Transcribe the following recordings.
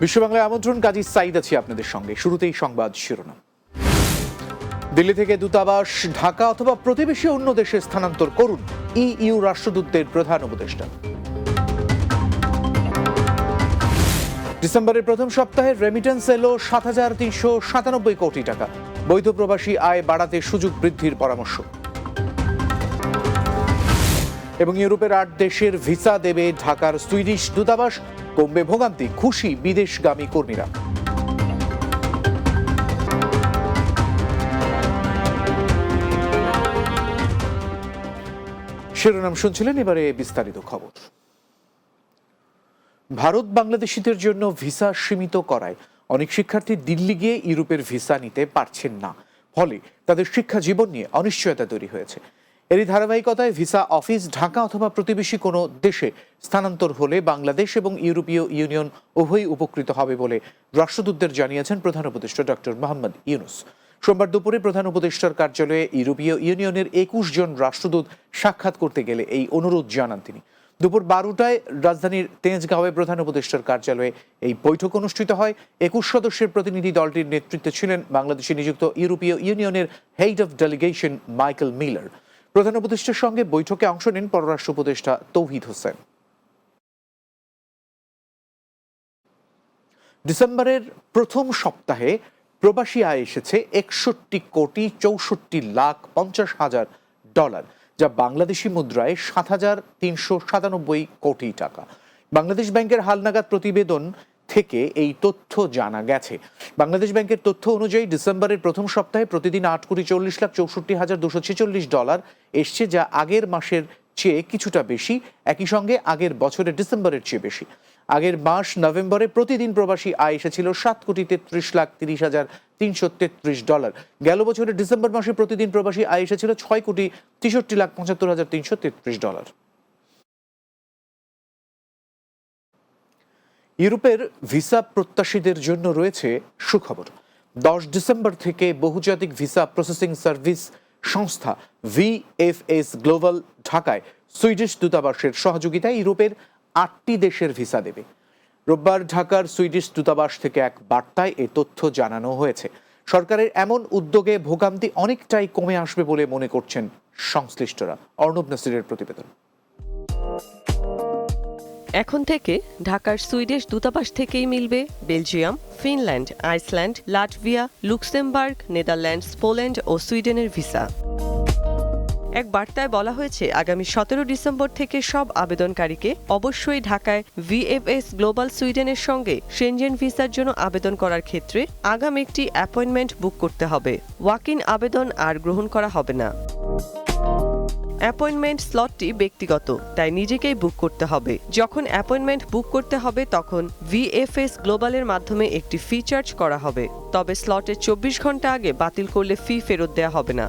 বিশ্ব বাংলায় আমন্ত্রণ, কাজী সাইদ আছি আপনাদের সঙ্গে। শুরুতেই সংবাদ শিরোনাম। দিল্লি থেকে দূতাবাস ঢাকা অথবা প্রতিবেশী অন্য দেশে স্থানান্তর করুন, ইইউ রাষ্ট্রদূতদের প্রধান উপদেষ্টা। ডিসেম্বরের প্রথম সপ্তাহে রেমিটেন্স এলো ৭,৩৯৭ কোটি টাকা। বৈধ প্রবাসী আয় বাড়াতে সুযোগ বৃদ্ধির পরামর্শ। এবং ইউরোপের ৮ দেশের ভিসা দেবে ঢাকার সুইডিশ দূতাবাস, কমবে ভোগান্তি, খুশি বিদেশগামী কর্মীরা। শিরোনাম শুনছিলেন, এবারে বিস্তারিত খবর। ভারত বাংলাদেশিদের জন্য ভিসা সীমিত করায় অনেক শিক্ষার্থী দিল্লি গিয়ে ইউরোপের ভিসা নিতে পারছেন না, ফলে তাদের শিক্ষা জীবন নিয়ে অনিশ্চয়তা তৈরি হয়েছে। এরই ধারাবাহিকতায় ভিসা অফিস ঢাকা অথবা প্রতিবেশী কোনো দেশে স্থানান্তর হলে বাংলাদেশ এবং ইউরোপীয় ইউনিয়ন উভয়ই উপকৃত হবে বলে রাষ্ট্রদূতদের জানিয়েছেন প্রধান উপদেষ্টা ডক্টর মোহাম্মদ ইউনুস। সোমবার দুপুরে প্রধান উপদেষ্টার কার্যালয়ে ইউরোপীয় ইউনিয়নের ২১ জন রাষ্ট্রদূত সাক্ষাৎ করতে গেলে এই অনুরোধ জানান তিনি। দুপুর ১২টায় রাজধানীর তেজগাঁওয়ে প্রধান উপদেষ্টার কার্যালয়ে এই বৈঠক অনুষ্ঠিত হয়। ২১ সদস্যের প্রতিনিধি দলটির নেতৃত্বে ছিলেন বাংলাদেশে নিযুক্ত ইউরোপীয় ইউনিয়নের head of delegation Michael Miller. প্রধান উপদেষ্টার সঙ্গে বৈঠকে অংশ নেন পররাষ্ট্র উপদেষ্টা তৌহিদ হোসেন। ডিসেম্বরের প্রথম সপ্তাহে প্রবাসী আয় এসেছে ৬১,৬৪,৫০,০০০ ডলার, যা বাংলাদেশি মুদ্রায় ৭,৩৯৭ কোটি টাকা। বাংলাদেশ ব্যাংকের হালনাগাদ প্রতিবেদন থেকে এই তথ্য জানা গেছে। বাংলাদেশ ব্যাংকের তথ্য অনুযায়ী ডিসেম্বরের প্রথম সপ্তাহে প্রতিদিন ৮,৪০,৬৪,২৪৬ ডলার এসছে, যা আগের মাসের চেয়ে কিছুটা বেশি, একই সঙ্গে আগের বছরের ডিসেম্বরের চেয়ে বেশি। আগের মাস নভেম্বরে প্রতিদিন প্রবাসী আয় এসেছিল ৭,৩৩,৩৩,৩33 ডলার। গেল বছরের ডিসেম্বর মাসে প্রতিদিন প্রবাসী আয় এসেছিল ৬,৬৫,৭৫,৩33 ডলার। ইউরোপের ভিসা প্রত্যাশীদের জন্য রয়েছে সুখবর। ১০ ডিসেম্বর থেকে বহুজাতিক ভিসা প্রসেসিং সার্ভিস সংস্থা ভিএফএস গ্লোবাল ঢাকায় সুইডিশ দূতাবাসের সহযোগিতায় ইউরোপের ৮টি দেশের ভিসা দেবে। রোববার ঢাকার সুইডিশ দূতাবাস থেকে এক বার্তায় এ তথ্য জানানো হয়েছে। সরকারের এমন উদ্যোগে ভোগান্তি অনেকটাই কমে আসবে বলে মনে করছেন সংশ্লিষ্টরা। অর্ণব নাসিরের প্রতিবেদন। এখন থেকে ঢাকার সুইডিশ দূতাবাস থেকেই মিলবে Belgium, Finland, Iceland, Latvia, Luxembourg, Netherlands, Poland ও সুইডেনের ভিসা। এক বার্তায় বলা হয়েছে, আগামী ১৭ ডিসেম্বর থেকে সব আবেদনকারীকে অবশ্যই ঢাকায় ভিএফএস গ্লোবাল সুইডেনের সঙ্গে সেনজেন ভিসার জন্য আবেদন করার ক্ষেত্রে আগাম একটি অ্যাপয়েন্টমেন্ট বুক করতে হবে। ওয়াক ইন আবেদন আর গ্রহণ করা হবে না। অ্যাপয়েন্টমেন্ট স্লটটি ব্যক্তিগত, তাই নিজেকেই বুক করতে হবে। যখন অ্যাপয়েন্টমেন্ট বুক করতে হবে তখন ভিএফএস গ্লোবালের মাধ্যমে একটি ফি চার্জ করা হবে, তবে স্লটের ২৪ ঘন্টা আগে বাতিল করলে ফি ফেরত দেওয়া হবে না।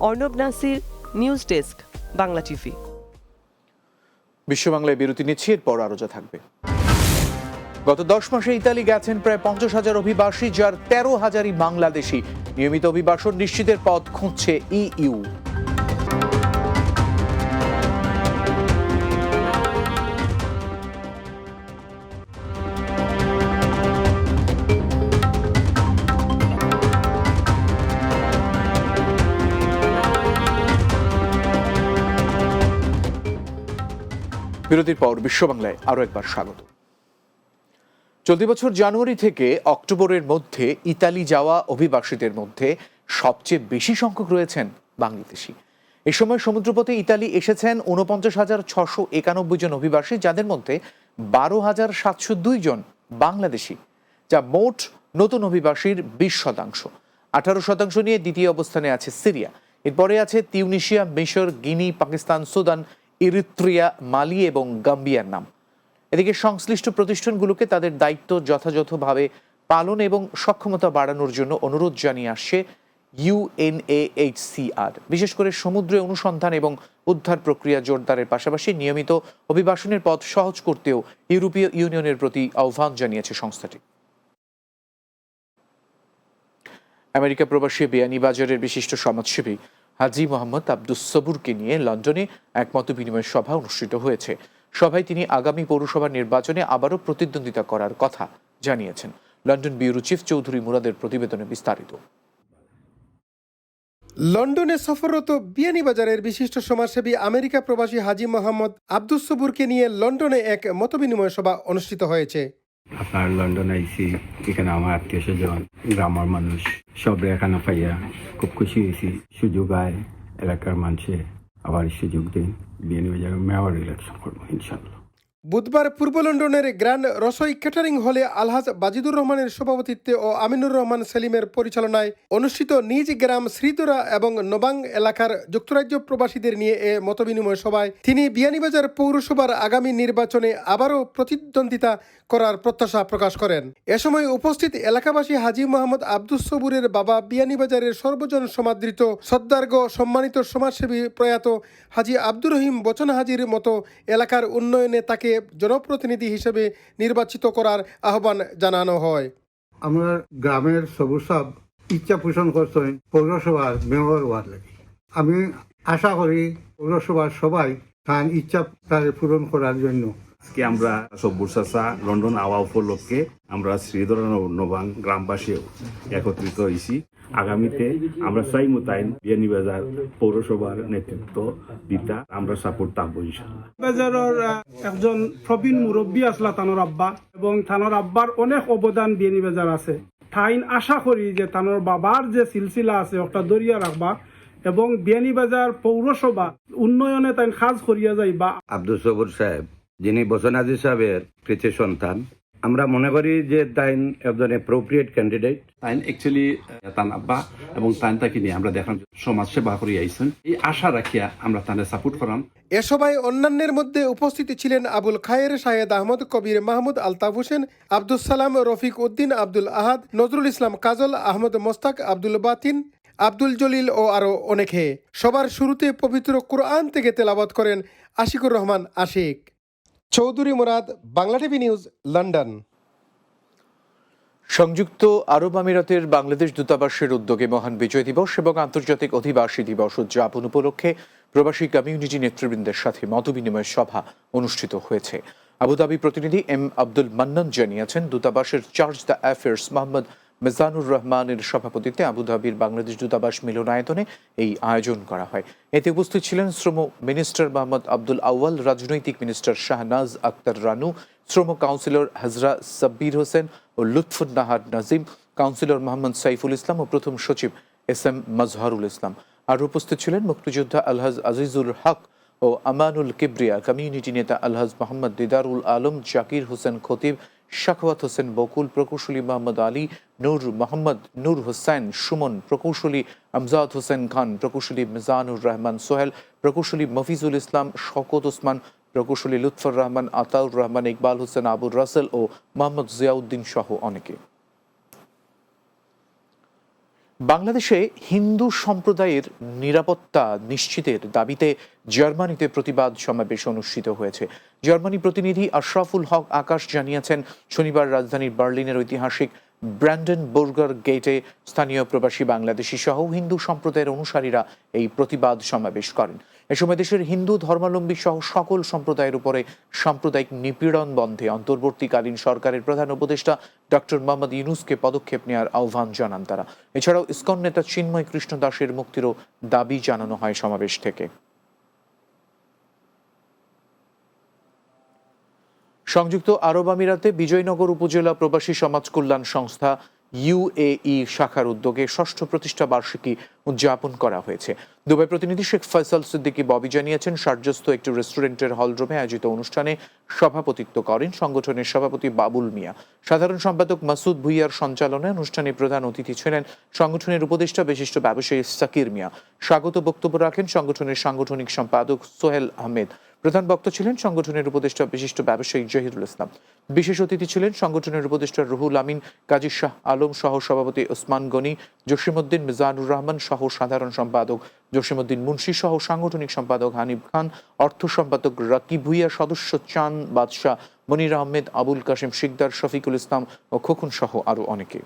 Arnab Nasir, news desk, Bangla TV. বিশ্ব বাংলায় বিরতি নিচ্ছি, এরপর আরো যা থাকবে। গত ১০ মাসে ইতালি গেছেন প্রায় ৫০,০০০ অভিবাসী, যার ১৩,০০০ই বাংলাদেশি। নিয়মিত অভিবাসন নিশ্চিতের পথ খুঁজছে ইইউ। বিরতির পর বিশ্ব বাংলায় আরো একবার স্বাগত। চলতি বছর জানুয়ারি থেকে অক্টোবরের মধ্যে ইতালি যাওয়া অভিবাসীদের মধ্যে সবচেয়ে বেশি সংখ্যক রয়েছেন বাংলাদেশি। এ সময় সমুদ্রপথে ইতালি এসেছেন ৪৯,৬৯১ জন অভিবাসী, যাদের মধ্যে ১২,৭০২ জন বাংলাদেশি, যা মোট নতুন অভিবাসীর ২০%। ১৮% নিয়ে দ্বিতীয় অবস্থানে আছে সিরিয়া। এরপরে আছে তিউনিশিয়া, মিশর, গিনি, পাকিস্তান, সুদান, ইরিত্রিয়া, মালি এবং গাম্বিয়ার নাম। এদিকে সংশ্লিষ্ট প্রতিষ্ঠানগুলোকে তাদের দায়িত্ব যথাযথভাবে পালন এবং সক্ষমতা বাড়ানোর জন্য অনুরোধ জানিয়ে আসছে ইউএনএইচসিআর। বিশেষ করে সমুদ্রে অনুসন্ধান এবং উদ্ধার প্রক্রিয়া জোরদারের পাশাপাশি নিয়মিত অভিবাসনের পথ সহজ করতেও ইউরোপীয় ইউনিয়নের প্রতি আহ্বান জানিয়েছে সংস্থাটি। আমেরিকা প্রবাসী বিয়ানীবাজারের বিশিষ্ট সমাজসেবী হাজী মোহাম্মদ আব্দুস সবুরকে নিয়ে লন্ডনে এক মতবিনিময় সভা অনুষ্ঠিত হয়েছে। সভায় তিনি আগামী পৌরসভা নির্বাচনে আবারও প্রতিদ্বন্দ্বিতা করার কথা জানিয়েছেন। লন্ডন ব্যুরো চিফ চৌধুরী মুরাদের প্রতিবেদনে বিস্তারিত। লন্ডনে সফররত বিয়ানীবাজারের বিশিষ্ট সমাজসেবী আমেরিকা প্রবাসী হাজী মোহাম্মদ আব্দুস সবুরকে নিয়ে লন্ডনে এক মতবিনিময় সভা অনুষ্ঠিত হয়েছে। আপনার লন্ডনে আইসি, এখানে আমার আত্মীয় স্বজন, গ্রামের মানুষ সব এখানে পাইয়া খুব খুশি হয়েছি। সুযোগ আয় এলাকার মানুষে আবার সুযোগ দিন, বিয়ানীবাজারের মেয়র ইলেকশন করবো ইনশাল্লাহ। বুধবার পূর্ব লন্ডনের গ্র্যান্ড রসই ক্যাটারিং হলে আলহাজ বাজিদুর রহমানের সভাপতিত্বে ও আমিনুর রহমান সেলিমের পরিচালনায় অনুষ্ঠিত নিজ গ্রাম শ্রীদরা এবং নবাং এলাকার যুক্তরাজ্য প্রবাসীদের নিয়ে এ মতবিনিময় সভায় তিনি বিয়ানীবাজার পৌরসভার আগামী নির্বাচনে আবারও প্রতিদ্বন্দ্বিতা করার প্রত্যাশা প্রকাশ করেন। এ সময় উপস্থিত এলাকাবাসী হাজী মোহাম্মদ আব্দুস সবুরের বাবা বিয়ানীবাজারের সর্বজন সমাদৃত শ্রদ্ধার্ঘ সম্মানিত সমাজসেবী প্রয়াত হাজী আব্দুর রহিম বচন হাজির মতো এলাকার উন্নয়নে তাকে জনপ্রতিনিধি হিসেবে নির্বাচিত করার আহ্বান জানানো হয়। আমরা গ্রামের সবুজ সাহেব ইচ্ছা পোষণ করছেন পৌরসভার মেয়র হওয়ার লাগে। আমি আশা করি পৌরসভার সবাই তার ইচ্ছা তাদের পূরণ করার জন্য। আজকে আমরা সব্বুর চাচা লন্ডন আওয়া উপলক্ষে আমরা শ্রীধর নবাং গ্রামবাসী একত্রিত হয়েছি। আগামীতে আমরা চাই মোতায়েন বিয়ানীবাজার পৌরসভার নেতৃত্ব দিতা আমরা সাপোর্ট থাকবো ইনশাআল্লাহ। বাজারের একজন প্রবীণ মুরব্বী আসলা তানোর আব্বা, এবং তানোর আব্বার অনেক অবদান বিয়ানীবাজার আছে। ঠাইন আশা করি যে তানোর বাবার যে সিলসিলা আছে ওটা দরিয়া রাখবা এবং বিয়ানীবাজার পৌরসভা উন্নয়নে তাই কাজ করিয়া যাইবা। আব্দুল সবুর সাহেব, যিনি বচন হাজির সাহেবের কৃতি সন্তান, আমরা মনে করি যে তাইন একজন অ্যাপ্রোপ্রিয়েট ক্যান্ডিডেট। তাইন অ্যাকচুয়ালি তান আব্বা এবং তাইন তাকে নিয়ে আমরা দেখলাম সমাজ সেবা করি আইসেন, এই আশা রাখিয়া আমরা তাদের সাপোর্ট করাম। এ সভায় অন্যান্যের মধ্যে উপস্থিত ছিলেন আবুল খায়ের, শাহেদ আহমদ, কবির মাহমুদ, আলতাফ হোসেন, আব্দুল সালাম, রফিক উদ্দিন, আব্দুল আহাদ, নজরুল ইসলাম কাজল, আহমদ মোস্তাক, আব্দুল বাতিন, আব্দুল জলিল ও আরও অনেকে। সবার শুরুতে পবিত্র কুরআন থেকে তেলাওয়াত করেন Ashikur Rahman Ashik. Chowdhury Murad, Bangla TV news, London. সংযুক্ত আরব আমিরাতের বাংলাদেশ দূতাবাসের উদ্যোগে মহান বিজয় দিবস এবং আন্তর্জাতিক অধিবাসী দিবস উদযাপন উপলক্ষে প্রবাসী কমিউনিটি নেতৃবৃন্দের সাথে মতবিনিময় সভা অনুষ্ঠিত হয়েছে। আবুধাবি প্রতিনিধি এম আব্দুল মান্নান জানিয়েছেন, দূতাবাসের charge the affairs Mohammad Mejanur রহমানের সভাপতিত্বে আবুধাবির বাংলাদেশ দূতাবাস মিলনায়তনে এই আয়োজন করা হয়। এতে উপস্থিত ছিলেন শ্রম মিনিস্টার মোহাম্মদ আব্দুল আউয়াল, রাজনৈতিক মিনিস্টার শাহনাজ আক্তার রানু, শ্রম কাউন্সিলর হাজরা সাব্বির হোসেন ও লুৎফুন নাহার নাজিম, কাউন্সিলর মোহাম্মদ সাইফুল ইসলাম ও প্রথম সচিব এস এম মাজহারুল ইসলাম। আর উপস্থিত ছিলেন মুক্তিযোদ্ধা আলহাজ আজিজুল হক ও আমানুল কিবরিয়া, কমিউনিটি নেতা আলহাজ মোহাম্মদ দিদারুল আলম, জাকির হোসেন খতিব, শাখওয়াত হোসেন বকুল, প্রকৌশলী মোহাম্মদ আলী, নূর মোহাম্মদ নূর হোসেন সুমন, প্রকৌশলী আমজাদ হোসেন খান, প্রকৌশলী মিজানুর রহমান সোহেল, প্রকৌশলী মফিজুল ইসলাম, শওকত ওসমান, প্রকৌশলী লুৎফর রহমান, আতাউর রহমান, ইকবাল হোসেন আবুর রাসেল ও মোহাম্মদ জিয়াউদ্দিন সহ অনেকে। বাংলাদেশে হিন্দু সম্প্রদায়ের নিরাপত্তা নিশ্চিতের দাবিতে জার্মানিতে প্রতিবাদ সমাবেশ অনুষ্ঠিত হয়েছে। জার্মানি প্রতিনিধি আশরাফুল হক আকাশ জানিয়েছেন, শনিবার রাজধানীর বার্লিনের ঐতিহাসিক ব্র্যান্ডেনবুর্গার গেটে স্থানীয় প্রবাসী বাংলাদেশি সহ হিন্দু সম্প্রদায়ের অনুসারীরা এই প্রতিবাদ সমাবেশ করেন। এ সময় দেশের হিন্দু ধর্মাবলম্বী সহ সকল সম্প্রদায়ের উপরে সাম্প্রদায়িক নিপীড়ন বন্ধে অন্তর্বর্তীকালীন সরকারের প্রধান উপদেষ্টা ডক্টর মোহাম্মদ ইউনূসকে পদক্ষেপ নেওয়ার আহ্বান জানান তারা। এছাড়াও ইসকন নেতা চিন্ময় কৃষ্ণ দাসের মুক্তিরও দাবি জানানো হয় সমাবেশ থেকে। সংযুক্ত আরব আমিরাতে বিজয়নগর উপজেলা প্রবাসী সমাজ কল্যাণ সংস্থা ইউএই শাখার উদ্যোগে ষষ্ঠ প্রতিষ্ঠা বার্ষিকী উদযাপন করা হয়েছে। দুবাই প্রতিনিধি শেখ ফয়সাল সিদ্দিকী ববি জানিয়েছেন, শারজাস্থ একটি রেস্টুরেন্টের হলরুমে আয়োজিত অনুষ্ঠানে সভাপতিত্ব করেন সংগঠনের সভাপতি বাবুল মিয়া। সাধারণ সম্পাদক মাসুদ ভুইয়ার সঞ্চালনায় অনুষ্ঠানে প্রধান অতিথি ছিলেন সংগঠনের উপদেষ্টা বিশিষ্ট ব্যবসায়ী সাকির মিয়া। স্বাগত বক্তব্য রাখেন সংগঠনের সাংগঠনিক সম্পাদক সোহেল আহমেদ। প্রধান বক্তা ছিলেন সংগঠনের উপদেষ্টা বিশিষ্ট ব্যবসায়ী জহিরুল ইসলাম। বিশেষ অতিথি ছিলেন সংগঠনের উপদেষ্টা রুহুল আমিন, কাজী শাহ আলম সহ সভাপতি ওসমান গনি, জসিমউদ্দিন মিজানুর রহমান সহ সাধারণ সম্পাদক জসিমউদ্দিন মুন্সি সহ সাংগঠনিক সম্পাদক হানিফ খান, অর্থ সম্পাদক রাকিব ভুইয়া, সদস্য চান বাদশাহ, মনির আহমেদ, আবুল কাশেম শিকদার, শফিকুল ইসলাম ও খোকন সহ আরো অনেকে।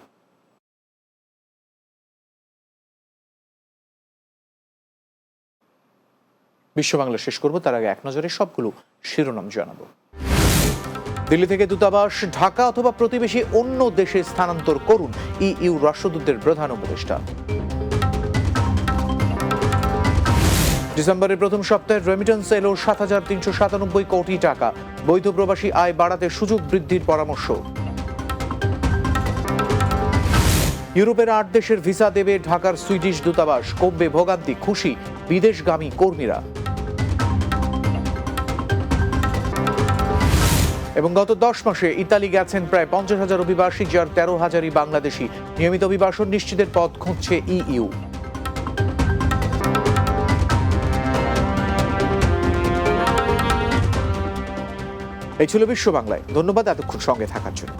বিশ্ব বাংলা শেষ করব, তার আগে এক নজরে সবগুলো শিরোনাম জানাবো। দিল্লি থেকে দূতাবাস ঢাকা অথবা প্রতিবেশী অন্য দেশে স্থানান্তর করুন, ইইউ রাষ্ট্রদূতদের প্রধান উপদেষ্টা। ডিসেম্বরের প্রথম সপ্তাহে রেমিটেন্স এলো ৭,৩৯৭ কোটি টাকা, বৈধ প্রবাসী আয় বাড়াতে সুযোগ বৃদ্ধির পরামর্শ। ইউরোপের ৮ দেশের ভিসা দেবে ঢাকার সুইডিশ দূতাবাস, কমবে ভোগান্তি, খুশি বিদেশগামী কর্মীরা। এবং গত 10 মাসে ইতালি গেছেন প্রায় 50,000 অভিবাসী, যার 13,000ই বাংলাদেশি। নিয়মিত অভিবাসন নিশ্চিতের পথ খুঁজছে ইইউ। এই ছিল বিশ্ব বাংলায়। ধন্যবাদ এতক্ষণ সঙ্গে থাকার জন্য।